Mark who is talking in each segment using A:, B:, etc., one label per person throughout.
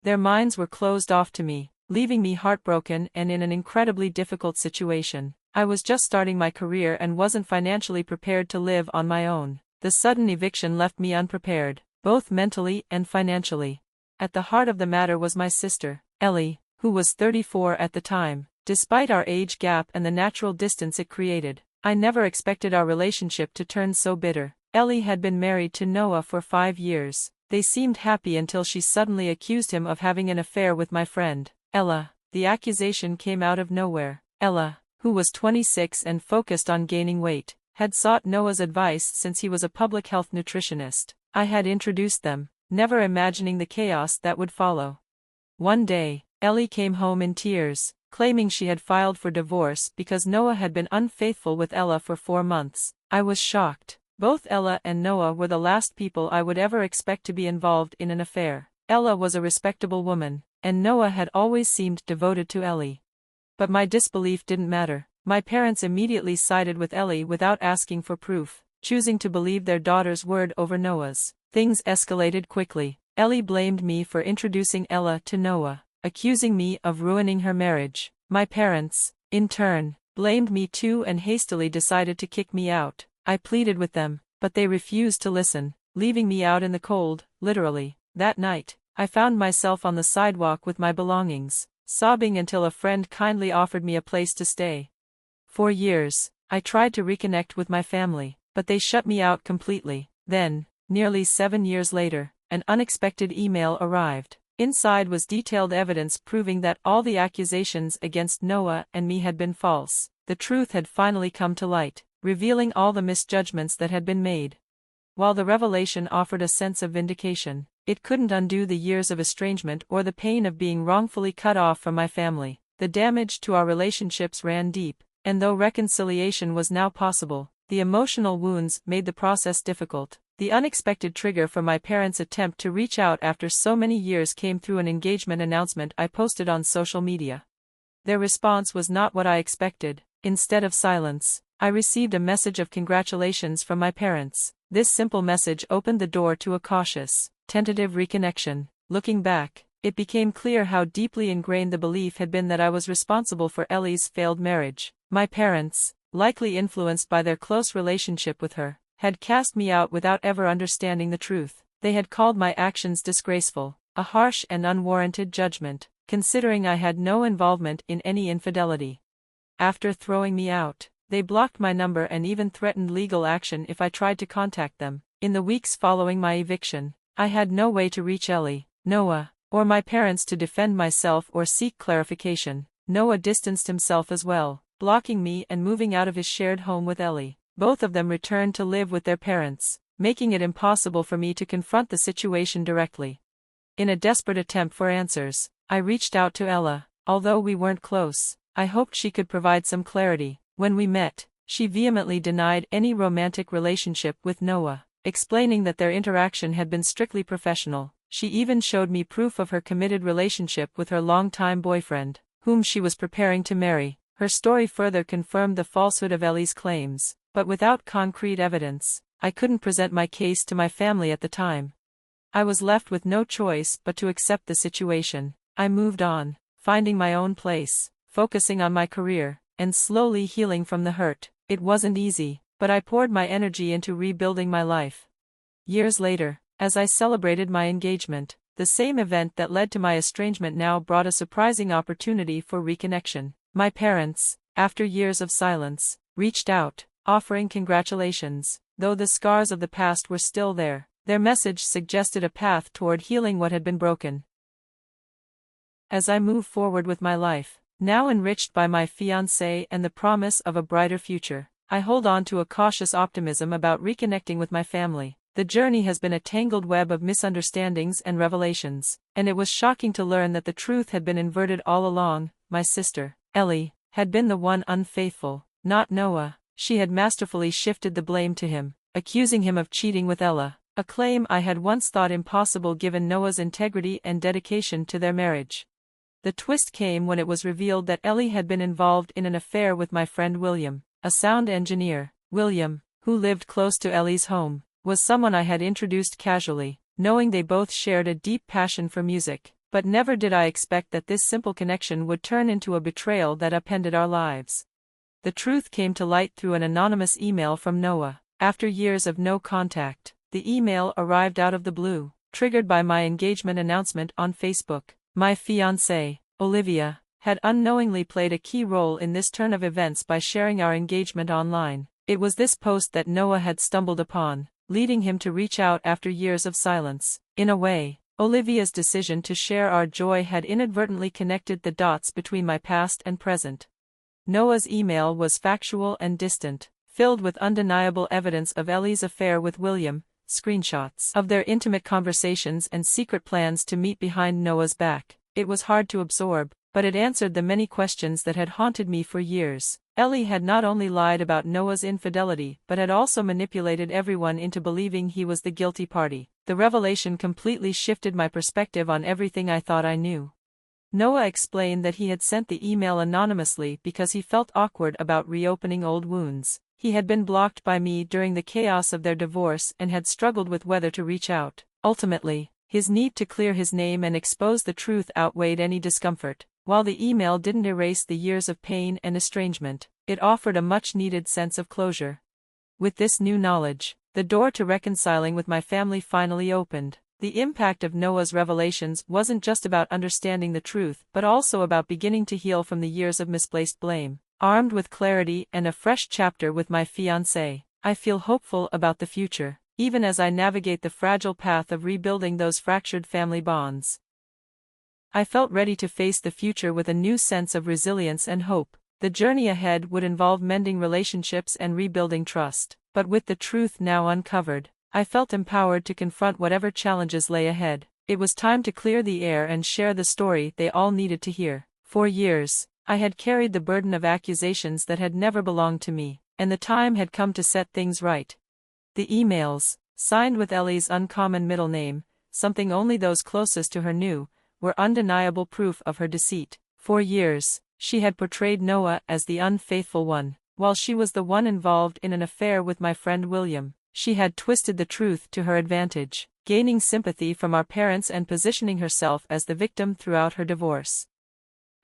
A: Their minds were closed off to me, leaving me heartbroken and in an incredibly difficult situation. I was just starting my career and wasn't financially prepared to live on my own. The sudden eviction left me unprepared, both mentally and financially. At the heart of the matter was my sister, Ellie, who was 34 at the time. Despite our age gap and the natural distance it created, I never expected our relationship to turn so bitter. Ellie had been married to Noah for 5 years. They seemed happy until she suddenly accused him of having an affair with my friend, Ella. The accusation came out of nowhere. Ella, who was 26 and focused on gaining weight, had sought Noah's advice since he was a public health nutritionist. I had introduced them, never imagining the chaos that would follow. One day, Ellie came home in tears, claiming she had filed for divorce because Noah had been unfaithful with Ella for 4 months. I was shocked. Both Ella and Noah were the last people I would ever expect to be involved in an affair. Ella was a respectable woman, and Noah had always seemed devoted to Ellie. But my disbelief didn't matter. My parents immediately sided with Ellie without asking for proof, choosing to believe their daughter's word over Noah's. Things escalated quickly. Ellie blamed me for introducing Ella to Noah, accusing me of ruining her marriage. My parents, in turn, blamed me too and hastily decided to kick me out. I pleaded with them, but they refused to listen, leaving me out in the cold, literally. That night, I found myself on the sidewalk with my belongings, sobbing until a friend kindly offered me a place to stay. For years, I tried to reconnect with my family, but they shut me out completely. Then, nearly 7 years later, an unexpected email arrived. Inside was detailed evidence proving that all the accusations against Noah and me had been false. The truth had finally come to light, revealing all the misjudgments that had been made. While the revelation offered a sense of vindication, it couldn't undo the years of estrangement or the pain of being wrongfully cut off from my family. The damage to our relationships ran deep, and though reconciliation was now possible, the emotional wounds made the process difficult. The unexpected trigger for my parents' attempt to reach out after so many years came through an engagement announcement I posted on social media. Their response was not what I expected. Instead of silence, I received a message of congratulations from my parents. This simple message opened the door to a cautious, tentative reconnection. Looking back, it became clear how deeply ingrained the belief had been that I was responsible for Ellie's failed marriage. My parents, likely influenced by their close relationship with her, had cast me out without ever understanding the truth. They had called my actions disgraceful, a harsh and unwarranted judgment, considering I had no involvement in any infidelity. After throwing me out, they blocked my number and even threatened legal action if I tried to contact them. In the weeks following my eviction, I had no way to reach Ellie, Noah, or my parents to defend myself or seek clarification. Noah distanced himself as well, blocking me and moving out of his shared home with Ellie. Both of them returned to live with their parents, making it impossible for me to confront the situation directly. In a desperate attempt for answers, I reached out to Ella. Although we weren't close, I hoped she could provide some clarity. When we met, she vehemently denied any romantic relationship with Noah, explaining that their interaction had been strictly professional. She even showed me proof of her committed relationship with her longtime boyfriend, whom she was preparing to marry. Her story further confirmed the falsehood of Ellie's claims, but without concrete evidence, I couldn't present my case to my family at the time. I was left with no choice but to accept the situation. I moved on, finding my own place, focusing on my career, and slowly healing from the hurt. It wasn't easy, but I poured my energy into rebuilding my life. Years later, as I celebrated my engagement, the same event that led to my estrangement now brought a surprising opportunity for reconnection. My parents, after years of silence, reached out, offering congratulations. Though the scars of the past were still there, their message suggested a path toward healing what had been broken. As I move forward with my life, now enriched by my fiancé and the promise of a brighter future, I hold on to a cautious optimism about reconnecting with my family. The journey has been a tangled web of misunderstandings and revelations, and it was shocking to learn that the truth had been inverted all along. My sister, Ellie, had been the one unfaithful, not Noah. She had masterfully shifted the blame to him, accusing him of cheating with Ella, a claim I had once thought impossible given Noah's integrity and dedication to their marriage. The twist came when it was revealed that Ellie had been involved in an affair with my friend William, a sound engineer. William, who lived close to Ellie's home, was someone I had introduced casually, knowing they both shared a deep passion for music. But never did I expect that this simple connection would turn into a betrayal that upended our lives. The truth came to light through an anonymous email from Noah. After years of no contact, the email arrived out of the blue, triggered by my engagement announcement on Facebook. My fiancée, Olivia, had unknowingly played a key role in this turn of events by sharing our engagement online. It was this post that Noah had stumbled upon, leading him to reach out after years of silence. In a way, Olivia's decision to share our joy had inadvertently connected the dots between my past and present. Noah's email was factual and distant, filled with undeniable evidence of Ellie's affair with William, screenshots of their intimate conversations and secret plans to meet behind Noah's back. It was hard to absorb, but it answered the many questions that had haunted me for years. Ellie had not only lied about Noah's infidelity but had also manipulated everyone into believing he was the guilty party. The revelation completely shifted my perspective on everything I thought I knew. Noah explained that he had sent the email anonymously because he felt awkward about reopening old wounds. He had been blocked by me during the chaos of their divorce and had struggled with whether to reach out. Ultimately, his need to clear his name and expose the truth outweighed any discomfort. While the email didn't erase the years of pain and estrangement, it offered a much-needed sense of closure. With this new knowledge, the door to reconciling with my family finally opened. The impact of Noah's revelations wasn't just about understanding the truth but also about beginning to heal from the years of misplaced blame. Armed with clarity and a fresh chapter with my fiancé, I feel hopeful about the future, even as I navigate the fragile path of rebuilding those fractured family bonds. I felt ready to face the future with a new sense of resilience and hope. The journey ahead would involve mending relationships and rebuilding trust, but with the truth now uncovered, I felt empowered to confront whatever challenges lay ahead. It was time to clear the air and share the story they all needed to hear. For years, I had carried the burden of accusations that had never belonged to me, and the time had come to set things right. The emails, signed with Ellie's uncommon middle name, something only those closest to her knew, were undeniable proof of her deceit. For years, she had portrayed Noah as the unfaithful one, while she was the one involved in an affair with my friend William. She had twisted the truth to her advantage, gaining sympathy from our parents and positioning herself as the victim throughout her divorce.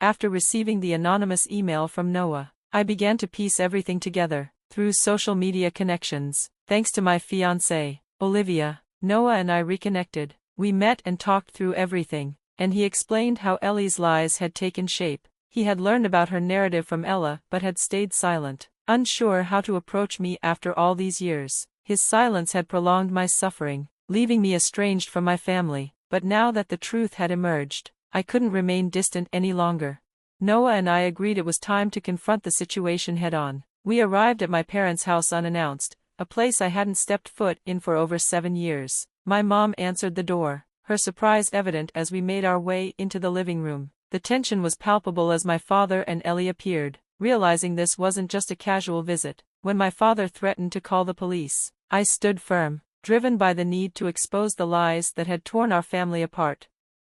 A: After receiving the anonymous email from Noah, I began to piece everything together. Through social media connections, thanks to my fiancée, Olivia, Noah and I reconnected. We met and talked through everything, and he explained how Ellie's lies had taken shape. He had learned about her narrative from Ella but had stayed silent, unsure how to approach me after all these years. His silence had prolonged my suffering, leaving me estranged from my family, but now that the truth had emerged, I couldn't remain distant any longer. Noah and I agreed it was time to confront the situation head-on. We arrived at my parents' house unannounced, a place I hadn't stepped foot in for over 7 years. My mom answered the door, her surprise evident as we made our way into the living room. The tension was palpable as my father and Ellie appeared. Realizing this wasn't just a casual visit, when my father threatened to call the police, I stood firm, driven by the need to expose the lies that had torn our family apart.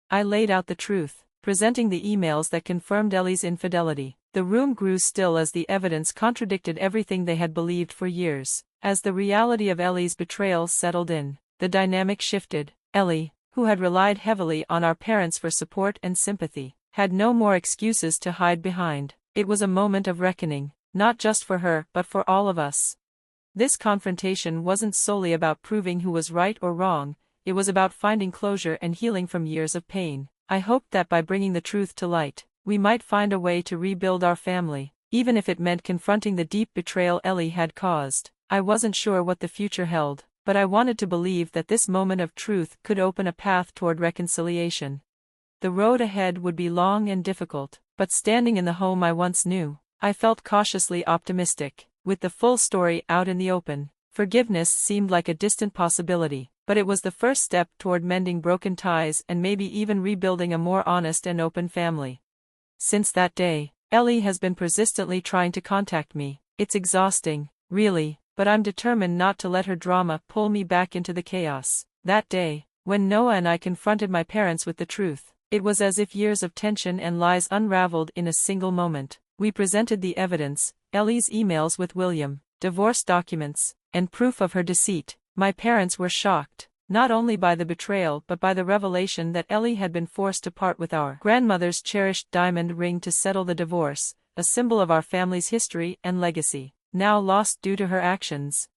A: I laid out the truth, presenting the emails that confirmed Ellie's infidelity. The room grew still as the evidence contradicted everything they had believed for years. As the reality of Ellie's betrayal settled in, the dynamic shifted. Ellie, who had relied heavily on our parents for support and sympathy, had no more excuses to hide behind. It was a moment of reckoning, not just for her but for all of us. This confrontation wasn't solely about proving who was right or wrong, it was about finding closure and healing from years of pain. I hoped that by bringing the truth to light, we might find a way to rebuild our family, even if it meant confronting the deep betrayal Ellie had caused. I wasn't sure what the future held, but I wanted to believe that this moment of truth could open a path toward reconciliation. The road ahead would be long and difficult, but standing in the home I once knew, I felt cautiously optimistic. With the full story out in the open, forgiveness seemed like a distant possibility, but it was the first step toward mending broken ties and maybe even rebuilding a more honest and open family. Since that day, Ellie has been persistently trying to contact me. It's exhausting, really, but I'm determined not to let her drama pull me back into the chaos. That day, when Noah and I confronted my parents with the truth, it was as if years of tension and lies unraveled in a single moment. We presented the evidence, Ellie's emails with William, divorce documents, and proof of her deceit. My parents were shocked. not only by the betrayal but by the revelation that Ellie had been forced to part with our grandmother's cherished diamond ring to settle the divorce, a symbol of our family's history and legacy, now lost due to her actions.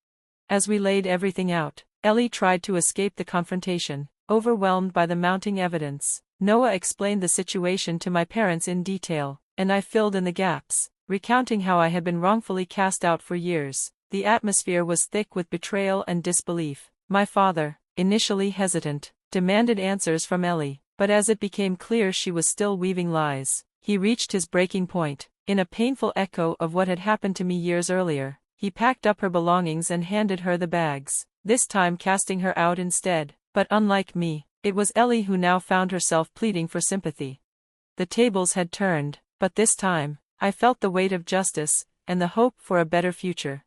A: As we laid everything out, Ellie tried to escape the confrontation, overwhelmed by the mounting evidence. Noah explained the situation to my parents in detail, and I filled in the gaps, recounting how I had been wrongfully cast out for years. The atmosphere was thick with betrayal and disbelief. My father, initially hesitant, demanded answers from Ellie, but as it became clear she was still weaving lies, he reached his breaking point. In a painful echo of what had happened to me years earlier, he packed up her belongings and handed her the bags, this time casting her out instead. But unlike me, it was Ellie who now found herself pleading for sympathy. The tables had turned, but this time, I felt the weight of justice, and the hope for a better future.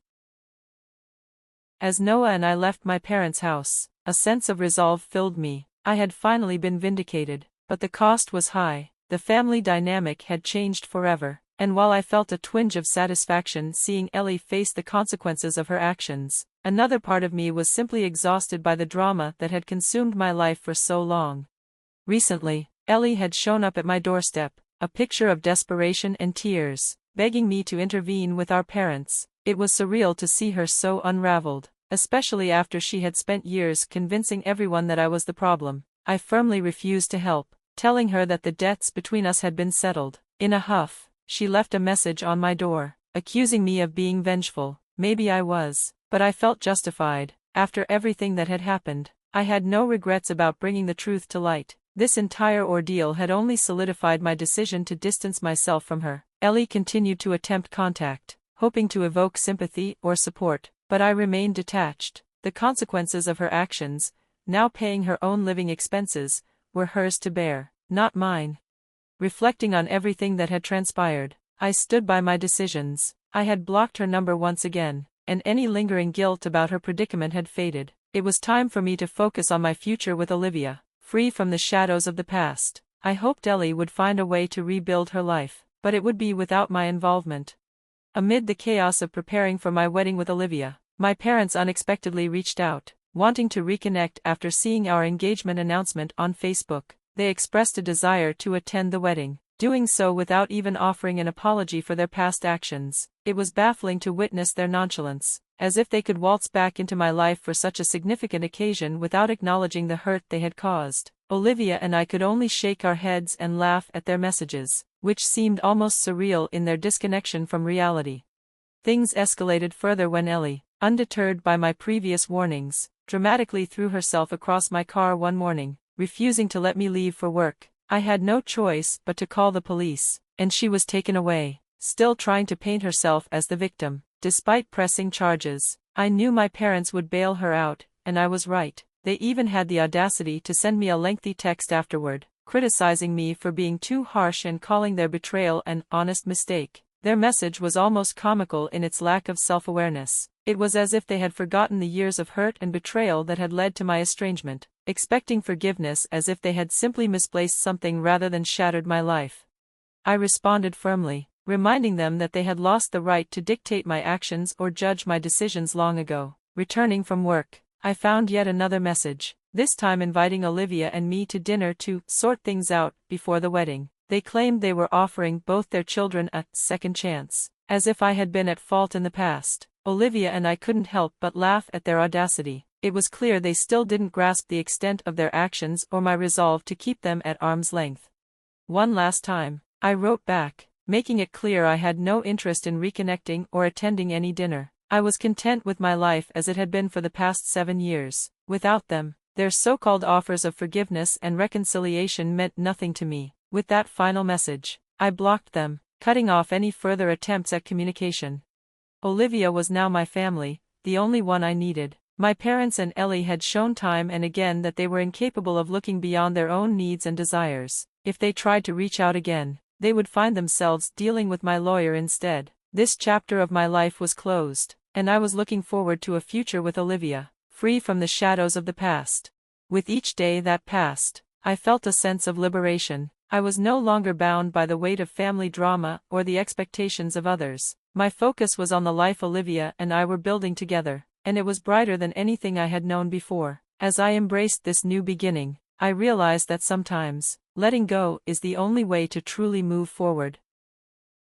A: As Noah and I left my parents' house, a sense of resolve filled me. I had finally been vindicated, but the cost was high. The family dynamic had changed forever, and while I felt a twinge of satisfaction seeing Ellie face the consequences of her actions, another part of me was simply exhausted by the drama that had consumed my life for so long. Recently, Ellie had shown up at my doorstep, a picture of desperation and tears, begging me to intervene with our parents. It was surreal to see her so unraveled, especially after she had spent years convincing everyone that I was the problem. I firmly refused to help, telling her that the debts between us had been settled. In a huff, she left a message on my door, accusing me of being vengeful. Maybe I was, but I felt justified. After everything that had happened, I had no regrets about bringing the truth to light. This entire ordeal had only solidified my decision to distance myself from her. Ellie continued to attempt contact, hoping to evoke sympathy or support, but I remained detached. The consequences of her actions, now paying her own living expenses, were hers to bear, not mine. Reflecting on everything that had transpired, I stood by my decisions. I had blocked her number once again, and any lingering guilt about her predicament had faded. It was time for me to focus on my future with Olivia, free from the shadows of the past. I hoped Ellie would find a way to rebuild her life, but it would be without my involvement. Amid the chaos of preparing for my wedding with Olivia, my parents unexpectedly reached out, wanting to reconnect after seeing our engagement announcement on Facebook. They expressed a desire to attend the wedding, doing so without even offering an apology for their past actions. It was baffling to witness their nonchalance, as if they could waltz back into my life for such a significant occasion without acknowledging the hurt they had caused. Olivia and I could only shake our heads and laugh at their messages, which seemed almost surreal in their disconnection from reality. Things escalated further when Ellie, undeterred by my previous warnings, dramatically threw herself across my car one morning, refusing to let me leave for work. I had no choice but to call the police, and she was taken away, still trying to paint herself as the victim. Despite pressing charges, I knew my parents would bail her out, and I was right. They even had the audacity to send me a lengthy text afterward, criticizing me for being too harsh and calling their betrayal an honest mistake. Their message was almost comical in its lack of self-awareness. It was as if they had forgotten the years of hurt and betrayal that had led to my estrangement, expecting forgiveness as if they had simply misplaced something rather than shattered my life. I responded firmly, reminding them that they had lost the right to dictate my actions or judge my decisions long ago. Returning from work, I found yet another message, this time inviting Olivia and me to dinner to sort things out before the wedding. They claimed they were offering both their children a second chance, as if I had been at fault in the past. Olivia and I couldn't help but laugh at their audacity. It was clear they still didn't grasp the extent of their actions or my resolve to keep them at arm's length. One last time, I wrote back, making it clear I had no interest in reconnecting or attending any dinner. I was content with my life as it had been for the past 7 years. Without them, their so-called offers of forgiveness and reconciliation meant nothing to me. With that final message, I blocked them, cutting off any further attempts at communication. Olivia was now my family, the only one I needed. My parents and Ellie had shown time and again that they were incapable of looking beyond their own needs and desires. If they tried to reach out again, they would find themselves dealing with my lawyer instead. This chapter of my life was closed, and I was looking forward to a future with Olivia, free from the shadows of the past. With each day that passed, I felt a sense of liberation. I was no longer bound by the weight of family drama or the expectations of others. My focus was on the life Olivia and I were building together, and it was brighter than anything I had known before. As I embraced this new beginning, I realized that sometimes, letting go is the only way to truly move forward.